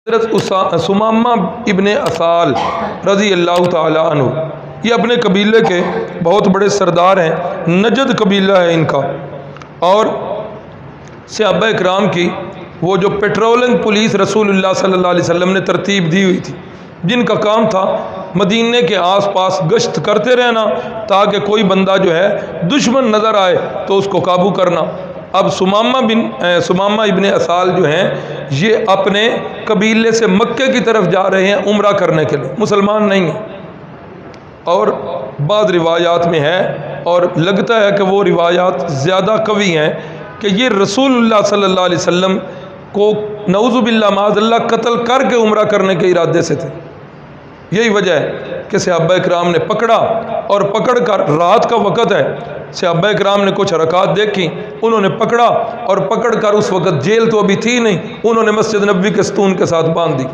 حضرت سمامہ ابن اسال رضی اللہ تعالی عنہ، یہ اپنے قبیلے کے بہت بڑے سردار ہیں، نجد قبیلہ ہے ان کا، اور صحابہ اکرام کی وہ جو پیٹرولنگ پولیس رسول اللہ صلی اللہ علیہ وسلم نے ترتیب دی ہوئی تھی، جن کا کام تھا مدینے کے آس پاس گشت کرتے رہنا تاکہ کوئی بندہ جو ہے دشمن نظر آئے تو اس کو قابو کرنا۔ اب سمامہ ابن اسال جو ہیں یہ اپنے قبیلے سے مکے کی طرف جا رہے ہیں عمرہ کرنے کے لیے، مسلمان نہیں ہیں، اور بعض روایات میں ہے اور لگتا ہے کہ وہ روایات زیادہ قوی ہیں کہ یہ رسول اللہ صلی اللہ علیہ وسلم کو نعوذ باللہ معاذ اللہ قتل کر کے عمرہ کرنے کے ارادے سے تھے۔ یہی وجہ ہے کہ صحابہ اکرام نے پکڑا، اور پکڑ کر رات کا وقت ہے، صحابہ اکرام نے کچھ حرکات دیکھی، انہوں نے پکڑا اور پکڑ کر، اس وقت جیل تو ابھی تھی نہیں، انہوں نے مسجد نبوی کے ستون کے ساتھ باندھ دی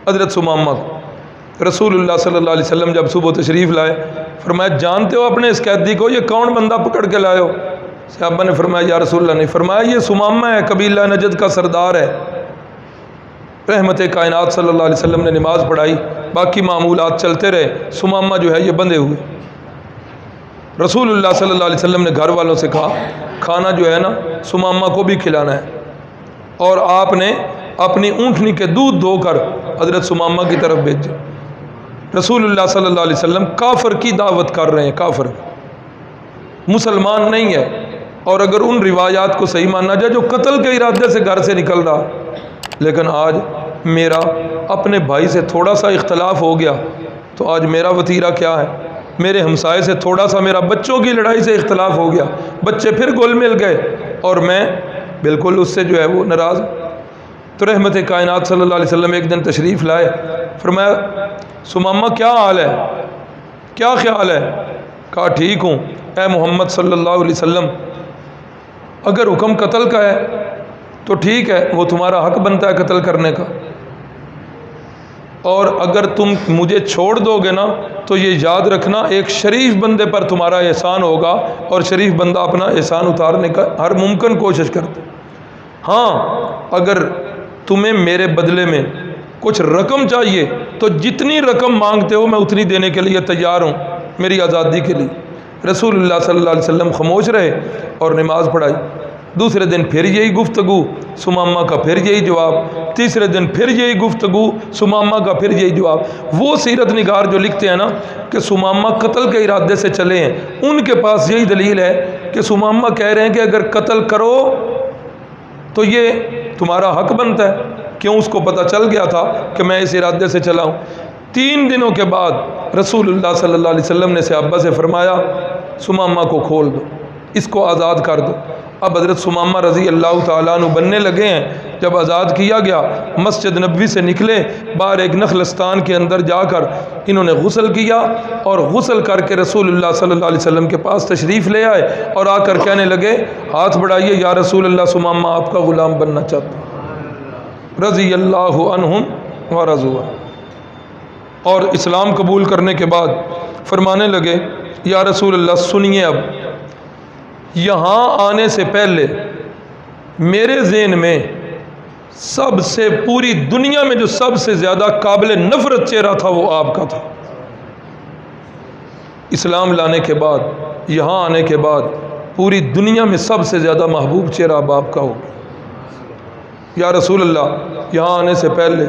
حضرت سمامہ کو۔ رسول اللہ صلی اللہ علیہ وسلم جب صبح تشریف لائے، فرمایا جانتے ہو اپنے اس قیدی کو، یہ کون بندہ پکڑ کے لائے ہو؟ صحابہ نے فرمایا یا رسول اللہ نہیں، فرمایا یہ سمامہ ہے، قبیلہ نجد کا سردار ہے۔ رحمت کائنات صلی اللہ علیہ وسلم نے نماز پڑھائی، باقی معمولات چلتے رہے، سمامہ جو ہے یہ بندھے ہوئے۔ رسول اللہ صلی اللہ علیہ وسلم نے گھر والوں سے کہا کھانا جو ہے نا سمامہ کو بھی کھلانا ہے، اور آپ نے اپنی اونٹنی کے دودھ دھو کر حضرت سمامہ کی طرف بھیجے۔ رسول اللہ صلی اللہ علیہ وسلم کافر کی دعوت کر رہے ہیں، کافر مسلمان نہیں ہے، اور اگر ان روایات کو صحیح مانا جائے جو قتل کے ارادے سے گھر سے نکل رہا، لیکن آج میرا اپنے بھائی سے تھوڑا سا اختلاف ہو گیا تو آج میرا وتیرہ کیا ہے؟ میرے ہمسائے سے تھوڑا سا میرا بچوں کی لڑائی سے اختلاف ہو گیا، بچے پھر گل مل گئے اور میں بالکل اس سے جو ہے وہ ناراض۔ تو رحمت کائنات صلی اللہ علیہ وسلم ایک دن تشریف لائے، فرمایا سمامہ کیا حال ہے، کیا خیال ہے؟ کہا ٹھیک ہوں اے محمد صلی اللہ علیہ وسلم، اگر حکم قتل کا ہے تو ٹھیک ہے، وہ تمہارا حق بنتا ہے قتل کرنے کا، اور اگر تم مجھے چھوڑ دو گے نا تو یہ یاد رکھنا ایک شریف بندے پر تمہارا احسان ہوگا، اور شریف بندہ اپنا احسان اتارنے کا ہر ممکن کوشش کرتا۔ ہاں اگر تمہیں میرے بدلے میں کچھ رقم چاہیے تو جتنی رقم مانگتے ہو میں اتنی دینے کے لیے تیار ہوں، میری آزادی کے لیے۔ رسول اللہ صلی اللہ علیہ وسلم خاموش رہے اور نماز پڑھائی۔ دوسرے دن پھر یہی گفتگو، سمامہ کا پھر یہی جواب، تیسرے دن پھر یہی گفتگو، سمامہ کا پھر یہی جواب۔ وہ سیرت نگار جو لکھتے ہیں نا کہ سمامہ قتل کے ارادے سے چلے ہیں، ان کے پاس یہی دلیل ہے کہ سمامہ کہہ رہے ہیں کہ اگر قتل کرو تو یہ تمہارا حق بنتا ہے، کیوں اس کو پتہ چل گیا تھا کہ میں اس ارادے سے چلا ہوں۔ 3 دنوں کے بعد رسول اللہ صلی اللہ علیہ وسلم نے صحابہ سے فرمایا سمامہ کو کھول دو، اس کو آزاد کر دو۔ اب حضرت سمامہ رضی اللہ تعالیٰ عنہ بننے لگے ہیں۔ جب آزاد کیا گیا، مسجد نبوی سے نکلے، باہر ایک نخلستان کے اندر جا کر انہوں نے غسل کیا، اور غسل کر کے رسول اللہ صلی اللہ علیہ وسلم کے پاس تشریف لے آئے، اور آ کر کہنے لگے ہاتھ بڑھائیے یا رسول اللہ، سمامہ آپ کا غلام بننا چاہتا ہوں، رضی اللہ عنہم ورضوا۔ اور اسلام قبول کرنے کے بعد فرمانے لگے یا رسول اللہ سنیے، اب یہاں آنے سے پہلے میرے ذہن میں سب سے، پوری دنیا میں جو سب سے زیادہ قابل نفرت چہرہ تھا وہ آپ کا تھا۔ اسلام لانے کے بعد، یہاں آنے کے بعد، پوری دنیا میں سب سے زیادہ محبوب چہرہ اب آپ کا ہو۔ یا رسول اللہ یہاں آنے سے پہلے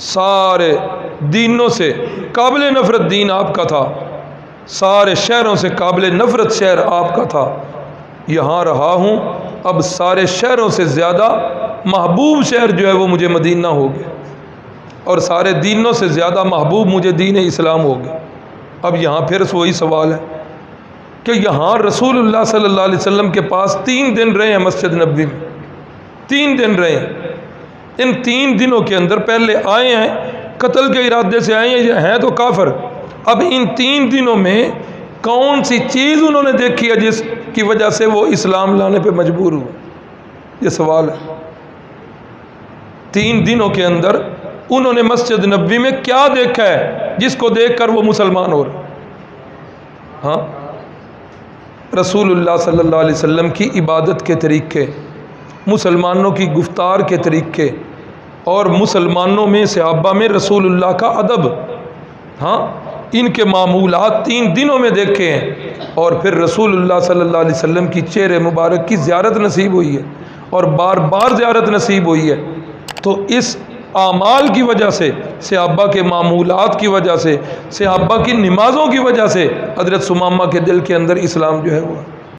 سارے دینوں سے قابل نفرت دین آپ کا تھا، سارے شہروں سے قابل نفرت شہر آپ کا تھا، یہاں رہا ہوں اب سارے شہروں سے زیادہ محبوب شہر جو ہے وہ مجھے مدینہ ہو گیا، اور سارے دینوں سے زیادہ محبوب مجھے دین اسلام ہو گیا۔ اب یہاں پھر وہی سوال ہے کہ یہاں رسول اللہ صلی اللہ علیہ وسلم کے پاس 3 دن رہے ہیں، مسجد نبوی میں 3 دن رہے ہیں۔ ان 3 دنوں کے اندر پہلے آئے ہیں قتل کے ارادے سے آئے ہیں تو کافر، اب ان 3 دنوں میں کون سی چیز انہوں نے دیکھی ہے جس کی وجہ سے وہ اسلام لانے پہ مجبور ہوئے؟ یہ سوال ہے۔ 3 دنوں کے اندر انہوں نے مسجد نبوی میں کیا دیکھا ہے جس کو دیکھ کر وہ مسلمان ہو رہے؟ ہاں، رسول اللہ صلی اللہ علیہ وسلم کی عبادت کے طریقے، مسلمانوں کی گفتار کے طریقے، اور مسلمانوں میں صحابہ میں رسول اللہ کا ادب، ہاں ان کے معمولات 3 دنوں میں دیکھے ہیں، اور پھر رسول اللہ صلی اللہ علیہ وسلم کی چہرے مبارک کی زیارت نصیب ہوئی ہے اور بار بار زیارت نصیب ہوئی ہے۔ تو اس اعمال کی وجہ سے، صحابہ کے معمولات کی وجہ سے، صحابہ کی نمازوں کی وجہ سے حضرت ثمامہ کے دل کے اندر اسلام جو ہے ہوا۔